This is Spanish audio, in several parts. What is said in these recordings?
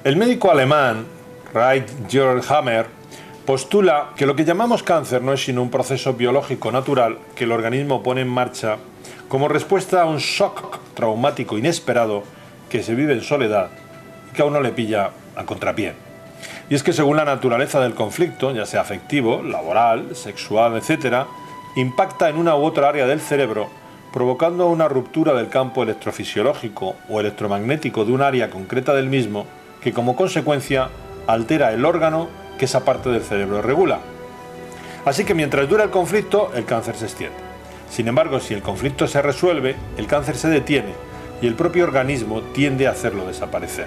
El médico alemán Georg Hammer postula que lo que llamamos cáncer no es sino un proceso biológico natural que el organismo pone en marcha como respuesta a un shock traumático inesperado que se vive en soledad y que a uno le pilla a contrapié. Y es que según la naturaleza del conflicto, ya sea afectivo, laboral, sexual, etc., impacta en una u otra área del cerebro, provocando una ruptura del campo electrofisiológico o electromagnético de un área concreta del mismo, que como consecuencia altera el órgano que esa parte del cerebro regula. Así que mientras dura el conflicto, el cáncer se extiende. Sin embargo, si el conflicto se resuelve, el cáncer se detiene y el propio organismo tiende a hacerlo desaparecer.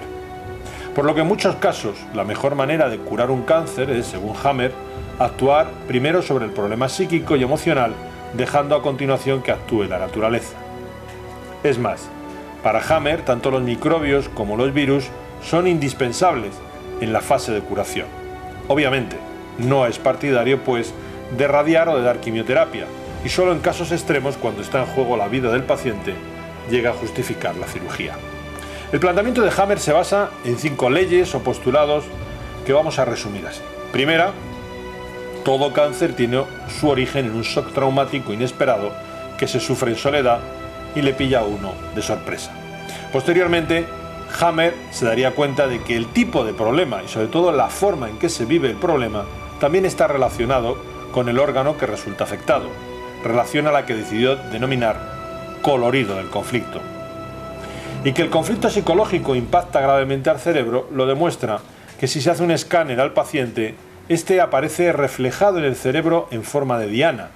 Por lo que en muchos casos, la mejor manera de curar un cáncer es, según Hammer, actuar primero sobre el problema psíquico y emocional, dejando a continuación que actúe la naturaleza. Es más, para Hammer, tanto los microbios como los virus son indispensables en la fase de curación. Obviamente, no es partidario, pues, de radiar o de dar quimioterapia, y solo en casos extremos, cuando está en juego la vida del paciente, llega a justificar la cirugía. El planteamiento de Hammer se basa en 5 leyes o postulados que vamos a resumir así. Primera, todo cáncer tiene su origen en un shock traumático inesperado que se sufre en soledad y le pilla a uno de sorpresa. Posteriormente, Hammer se daría cuenta de que el tipo de problema y sobre todo la forma en que se vive el problema también está relacionado con el órgano que resulta afectado, relación a la que decidió denominar colorido del conflicto. Y que el conflicto psicológico impacta gravemente al cerebro lo demuestra que si se hace un escáner al paciente, este aparece reflejado en el cerebro en forma de diana.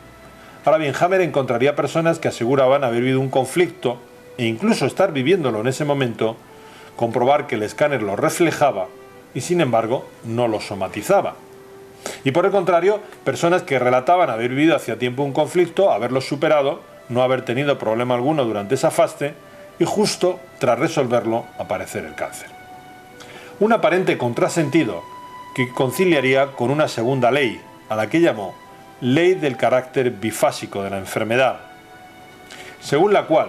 Ahora bien, Hammer encontraría personas que aseguraban haber vivido un conflicto e incluso estar viviéndolo en ese momento, comprobar que el escáner lo reflejaba y sin embargo no lo somatizaba. Y por el contrario, personas que relataban haber vivido hacía tiempo un conflicto, haberlo superado, no haber tenido problema alguno durante esa fase y justo tras resolverlo aparecer el cáncer. Un aparente contrasentido que conciliaría con una segunda ley, a la que llamó Ley del carácter bifásico de la enfermedad, según la cual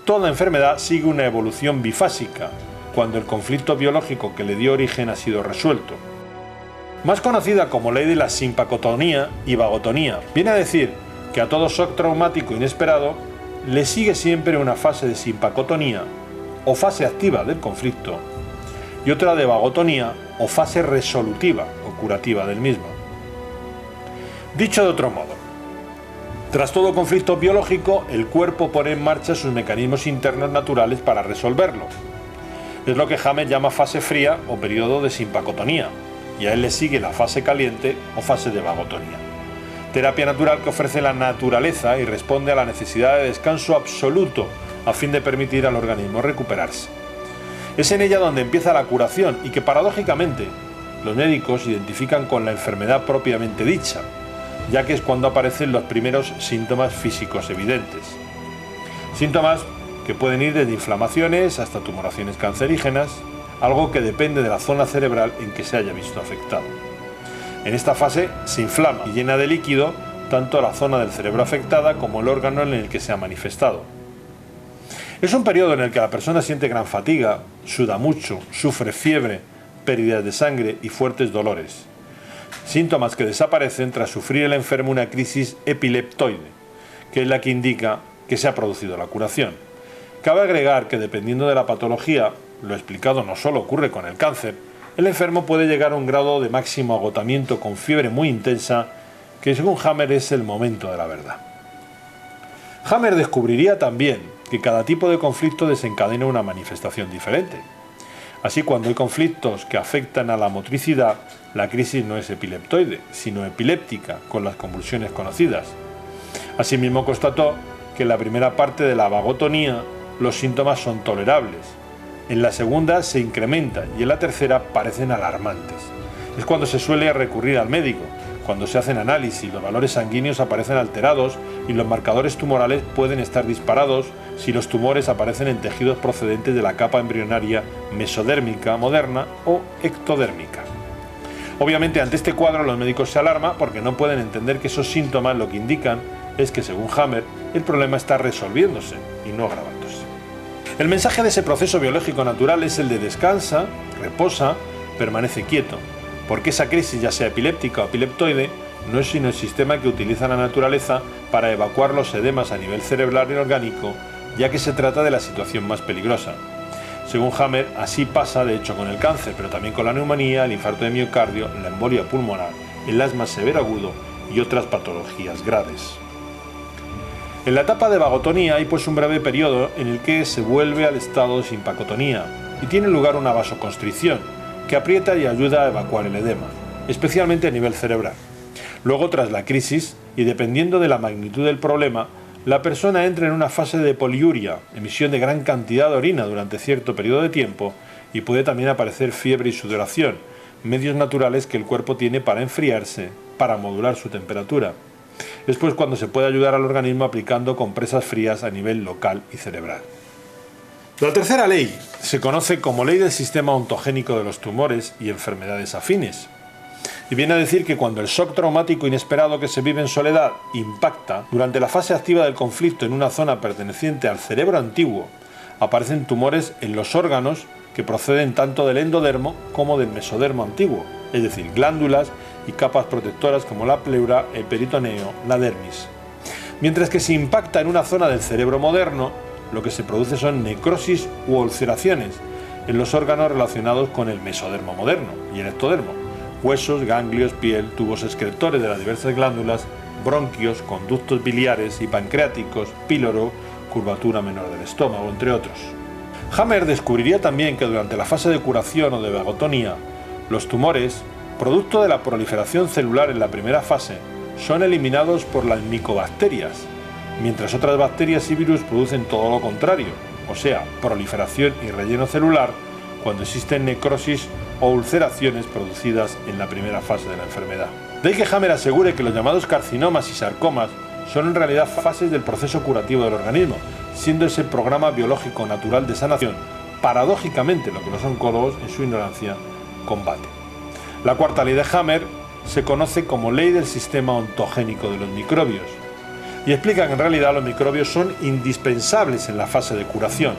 toda enfermedad sigue una evolución bifásica cuando el conflicto biológico que le dio origen ha sido resuelto. Más conocida como ley de la simpacotonía y vagotonía, viene a decir que a todo shock traumático inesperado le sigue siempre una fase de simpacotonía o fase activa del conflicto y otra de vagotonía o fase resolutiva o curativa del mismo. Dicho de otro modo, tras todo conflicto biológico, el cuerpo pone en marcha sus mecanismos internos naturales para resolverlo. Es lo que Hammer llama fase fría o periodo de simpacotonía, y a él le sigue la fase caliente o fase de vagotonía. Terapia natural que ofrece la naturaleza y responde a la necesidad de descanso absoluto a fin de permitir al organismo recuperarse. Es en ella donde empieza la curación y que paradójicamente los médicos identifican con la enfermedad propiamente dicha, ya que es cuando aparecen los primeros síntomas físicos evidentes. Síntomas que pueden ir desde inflamaciones hasta tumoraciones cancerígenas, algo que depende de la zona cerebral en que se haya visto afectado. En esta fase se inflama y llena de líquido tanto la zona del cerebro afectada como el órgano en el que se ha manifestado. Es un periodo en el que la persona siente gran fatiga, suda mucho, sufre fiebre, pérdidas de sangre y fuertes dolores. Síntomas que desaparecen tras sufrir el enfermo una crisis epileptoide, que es la que indica que se ha producido la curación. Cabe agregar que dependiendo de la patología, lo explicado no solo ocurre con el cáncer, el enfermo puede llegar a un grado de máximo agotamiento con fiebre muy intensa, que según Hammer es el momento de la verdad. Hammer descubriría también que cada tipo de conflicto desencadena una manifestación diferente. Así, cuando hay conflictos que afectan a la motricidad, la crisis no es epileptoide, sino epiléptica, con las convulsiones conocidas. Asimismo, constató que en la primera parte de la vagotonía los síntomas son tolerables, en la segunda se incrementan y en la tercera parecen alarmantes. Es cuando se suele recurrir al médico. Cuando se hacen análisis, los valores sanguíneos aparecen alterados y los marcadores tumorales pueden estar disparados si los tumores aparecen en tejidos procedentes de la capa embrionaria mesodérmica moderna o ectodérmica. Obviamente, ante este cuadro los médicos se alarman porque no pueden entender que esos síntomas lo que indican es que, según Hammer, el problema está resolviéndose y no agravándose. El mensaje de ese proceso biológico natural es el de descansa, reposa, permanece quieto, porque esa crisis, ya sea epiléptica o epileptoide, no es sino el sistema que utiliza la naturaleza para evacuar los edemas a nivel cerebral y orgánico, ya que se trata de la situación más peligrosa. Según Hammer, así pasa de hecho con el cáncer, pero también con la neumonía, el infarto de miocardio, la embolia pulmonar, el asma severo agudo y otras patologías graves. En la etapa de vagotonía hay pues un breve periodo en el que se vuelve al estado de simpacotonía y tiene lugar una vasoconstricción que aprieta y ayuda a evacuar el edema, especialmente a nivel cerebral. Luego, tras la crisis, y dependiendo de la magnitud del problema, la persona entra en una fase de poliuria, emisión de gran cantidad de orina durante cierto periodo de tiempo, y puede también aparecer fiebre y sudoración, medios naturales que el cuerpo tiene para enfriarse, para modular su temperatura. Es pues cuando se puede ayudar al organismo aplicando compresas frías a nivel local y cerebral. La tercera ley se conoce como ley del sistema ontogénico de los tumores y enfermedades afines. Y viene a decir que cuando el shock traumático inesperado que se vive en soledad impacta durante la fase activa del conflicto en una zona perteneciente al cerebro antiguo, aparecen tumores en los órganos que proceden tanto del endodermo como del mesodermo antiguo, es decir, glándulas y capas protectoras como la pleura, el peritoneo, la dermis. Mientras que si impacta en una zona del cerebro moderno, lo que se produce son necrosis u ulceraciones en los órganos relacionados con el mesodermo moderno y el ectodermo: huesos, ganglios, piel, tubos excretores de las diversas glándulas, bronquios, conductos biliares y pancreáticos, píloro, curvatura menor del estómago, entre otros. Hammer descubriría también que durante la fase de curación o de vagotonía, los tumores, producto de la proliferación celular en la primera fase, son eliminados por las micobacterias, mientras otras bacterias y virus producen todo lo contrario, o sea, proliferación y relleno celular, cuando existen necrosis o ulceraciones producidas en la primera fase de la enfermedad. De ahí que Hammer asegure que los llamados carcinomas y sarcomas son en realidad fases del proceso curativo del organismo, siendo ese programa biológico natural de sanación, paradójicamente, lo que los oncólogos, en su ignorancia, combaten. La cuarta ley de Hammer se conoce como ley del sistema ontogénico de los microbios, y explica que en realidad los microbios son indispensables en la fase de curación.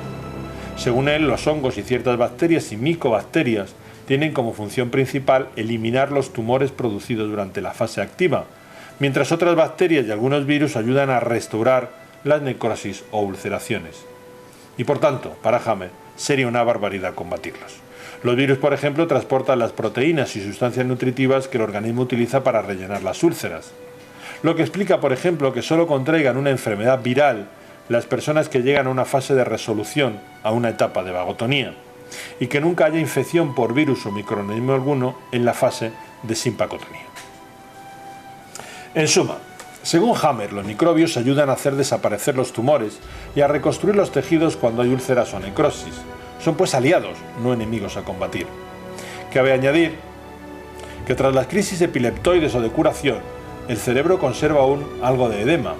Según él, los hongos y ciertas bacterias y micobacterias tienen como función principal eliminar los tumores producidos durante la fase activa, mientras otras bacterias y algunos virus ayudan a restaurar las necrosis o ulceraciones. Y por tanto, para Hammer, sería una barbaridad combatirlos. Los virus, por ejemplo, transportan las proteínas y sustancias nutritivas que el organismo utiliza para rellenar las úlceras. Lo que explica, por ejemplo, que solo contraigan una enfermedad viral las personas que llegan a una fase de resolución, a una etapa de vagotonía, y que nunca haya infección por virus o microorganismo alguno en la fase de simpacotonía. En suma, según Hammer, los microbios ayudan a hacer desaparecer los tumores y a reconstruir los tejidos cuando hay úlceras o necrosis. Son pues aliados, no enemigos a combatir. Cabe añadir que tras las crisis epileptoides o de curación, el cerebro conserva aún algo de edema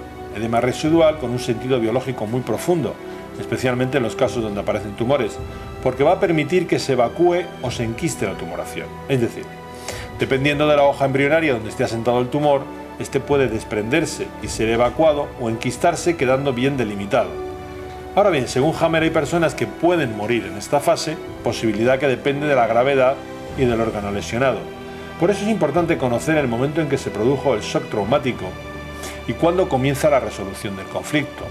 residual con un sentido biológico muy profundo, especialmente en los casos donde aparecen tumores, porque va a permitir que se evacúe o se enquiste la tumoración. Es decir, dependiendo de la hoja embrionaria donde esté asentado el tumor, este puede desprenderse y ser evacuado o enquistarse quedando bien delimitado. Ahora bien, según Hammer, hay personas que pueden morir en esta fase, posibilidad que depende de la gravedad y del órgano lesionado. Por eso es importante conocer el momento en que se produjo el shock traumático y cuándo comienza la resolución del conflicto.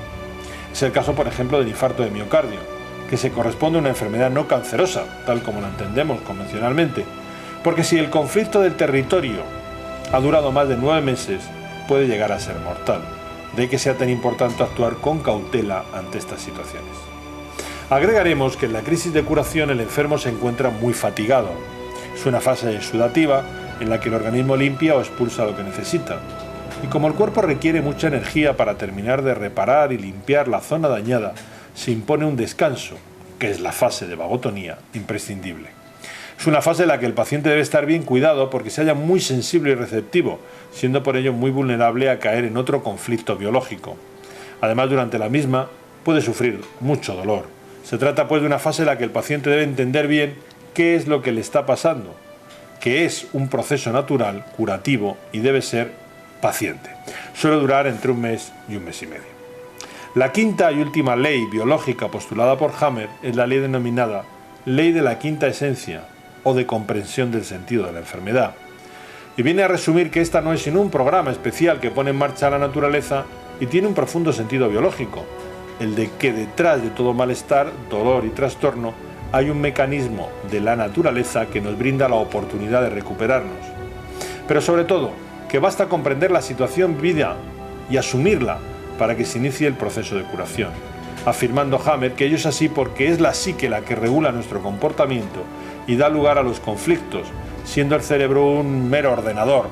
Es el caso, por ejemplo, del infarto de miocardio, que se corresponde a una enfermedad no cancerosa, tal como la entendemos convencionalmente, porque si el conflicto del territorio ha durado más de 9 meses, puede llegar a ser mortal. De ahí que sea tan importante actuar con cautela ante estas situaciones. Agregaremos que en la crisis de curación el enfermo se encuentra muy fatigado. Es una fase exudativa en la que el organismo limpia o expulsa lo que necesita. Y como el cuerpo requiere mucha energía para terminar de reparar y limpiar la zona dañada, se impone un descanso, que es la fase de vagotonía, imprescindible. Es una fase en la que el paciente debe estar bien cuidado porque se halla muy sensible y receptivo, siendo por ello muy vulnerable a caer en otro conflicto biológico. Además, durante la misma puede sufrir mucho dolor. Se trata pues de una fase en la que el paciente debe entender bien qué es lo que le está pasando, que es un proceso natural, curativo y debe ser paciente. Suele durar entre un mes y un mes y medio. La quinta y última ley biológica postulada por Hammer es la ley denominada ley de la quinta esencia o de comprensión del sentido de la enfermedad. Y viene a resumir que esta no es sino un programa especial que pone en marcha la naturaleza y tiene un profundo sentido biológico, el de que detrás de todo malestar, dolor y trastorno hay un mecanismo de la naturaleza que nos brinda la oportunidad de recuperarnos. Pero sobre todo, que basta comprender la situación vivida y asumirla para que se inicie el proceso de curación, afirmando Hammer que ello es así porque es la psique la que regula nuestro comportamiento y da lugar a los conflictos, siendo el cerebro un mero ordenador,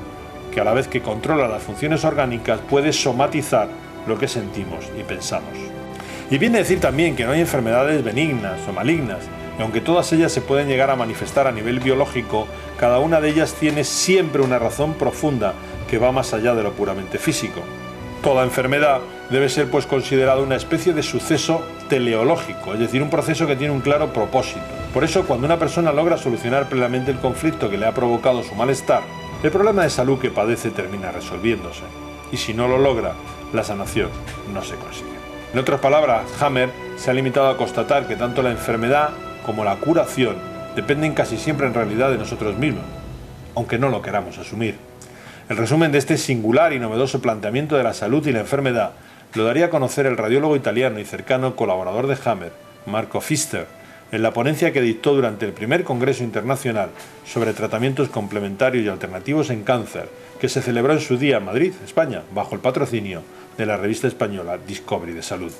que a la vez que controla las funciones orgánicas puede somatizar lo que sentimos y pensamos. Y viene a decir también que no hay enfermedades benignas o malignas, y aunque todas ellas se pueden llegar a manifestar a nivel biológico, cada una de ellas tiene siempre una razón profunda que va más allá de lo puramente físico. Toda enfermedad debe ser pues considerada una especie de suceso teleológico, es decir, un proceso que tiene un claro propósito. Por eso, cuando una persona logra solucionar plenamente el conflicto que le ha provocado su malestar, el problema de salud que padece termina resolviéndose. Y si no lo logra, la sanación no se consigue. En otras palabras, Hammer se ha limitado a constatar que tanto la enfermedad como la curación dependen casi siempre en realidad de nosotros mismos, aunque no lo queramos asumir. El resumen de este singular y novedoso planteamiento de la salud y la enfermedad lo daría a conocer el radiólogo italiano y cercano colaborador de Hammer, Marco Pfister, en la ponencia que dictó durante el primer Congreso Internacional sobre tratamientos complementarios y alternativos en cáncer, que se celebró en su día en Madrid, España, bajo el patrocinio de la revista española Discovery de Salud.